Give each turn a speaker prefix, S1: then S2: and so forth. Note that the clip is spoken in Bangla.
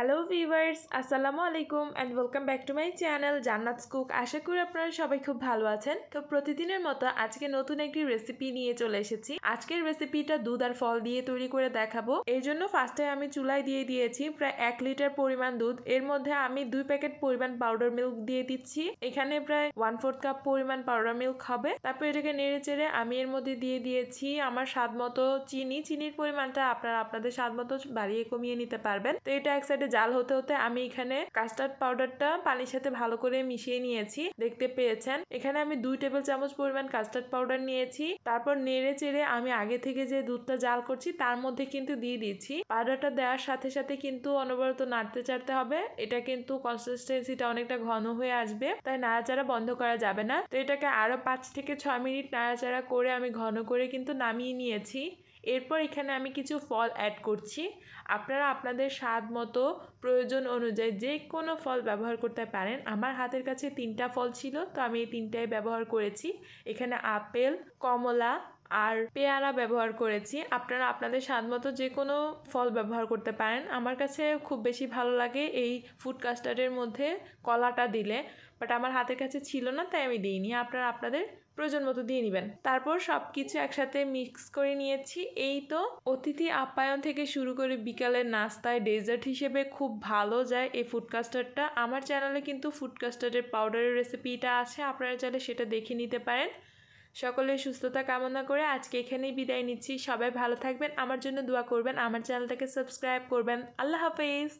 S1: হ্যালো ভিউয়ার্স, আসসালামু আলাইকুম and welcome back to my channel Jannat's cook. আশা করি আপনারা সবাই খুব ভালো আছেন। তো প্রতিদিনের মতো আজকে নতুন একটি রেসিপি নিয়ে চলে এসেছি। আজকের রেসিপিটা দুধ আর ফল দিয়ে তৈরি করে দেখাবো। এর জন্য ফার্স্টে আমি চুলায় দিয়ে দিয়েছি প্রায় 1 লিটার পরিমাণ দুধ। এর মধ্যে আমি 2 প্যাকেট পরিমাণ পাউডার মিল্ক দিয়ে দিচ্ছি। এখানে প্রায় 1/4 কাপ পরিমাণ পাউডার মিল্ক হবে। তারপর এটাকে নেড়ে চেড়ে আমি এর মধ্যে দিয়ে দিয়েছি আমার স্বাদ মতো চিনির পরিমাণটা আপনারা আপনাদের স্বাদ মতো বাড়িয়ে কমিয়ে নিতে পারবেন। তো এটা এক সাইডে জাল হতে হতে আমি এখানে কাস্টার্ড পাউডারটা পানির সাথে ভালো করে মিশিয়ে নিয়েছি। দেখতে পেয়েছেন এখানে আমি 2 টেবিল চামচ পরিমাণ কাস্টার্ড পাউডার নিয়েছি। তারপর নেড়ে চেড়ে আমি আগে থেকে যে দুধটা জাল করছি তার মধ্যে কিন্তু দিয়ে দিচ্ছি। পাউডারটা দেওয়ার সাথে সাথে কিন্তু অনবরত নাড়তে চাড়তে হবে। এটা কিন্তু কনসিস্টেন্সিটা অনেকটা ঘন হয়ে আসবে, তাই নাড়াচাড়া বন্ধ করা যাবে না। তো এটাকে আরো 5 থেকে 6 মিনিট নাড়াচাড়া করে আমি ঘন করে কিন্তু নামিয়ে নিয়েছি। এরপর এখানে আমি কিছু ফল অ্যাড করছি। আপনারা আপনাদের স্বাদ মতো প্রয়োজন অনুযায়ী যে কোনো ফল ব্যবহার করতে পারেন। আমার হাতের কাছে 3টা ফল ছিল, তো আমি এই 3টাই ব্যবহার করেছি। এখানে আপেল, কমলা আর পেয়ারা ব্যবহার করেছি। আপনারা আপনাদের স্বাদ মতো যে কোনো ফল ব্যবহার করতে পারেন। আমার কাছে খুব বেশি ভালো লাগে এই ফুড কাস্টার্ডের মধ্যে কলাটা দিলে, বাট আমার হাতের কাছে ছিল না তাই আমি দিইনি। আপনারা আপনাদের প্রয়োজন মতো দিয়ে নেবেন। তারপর সব কিছু একসাথে মিক্স করে নিয়েছি। এই তো অতিথি আপ্যায়ন থেকে শুরু করে বিকালের নাস্তায় ডেজার্ট হিসেবে খুব ভালো যায় এই ফুড কাস্টার্ডটা। আমার চ্যানেলে কিন্তু ফুড কাস্টার্ডের পাউডারের রেসিপিটা আছে, আপনারা চাইলে সেটা দেখে নিতে পারেন। সকলের সুস্থতা কামনা করে আজকে এখানেই বিদায় নিচ্ছি। সবাই ভালো থাকবেন, আমার জন্য দোয়া করবেন, আমার চ্যানেলটাকে সাবস্ক্রাইব করবেন। আল্লাহ হাফেজ।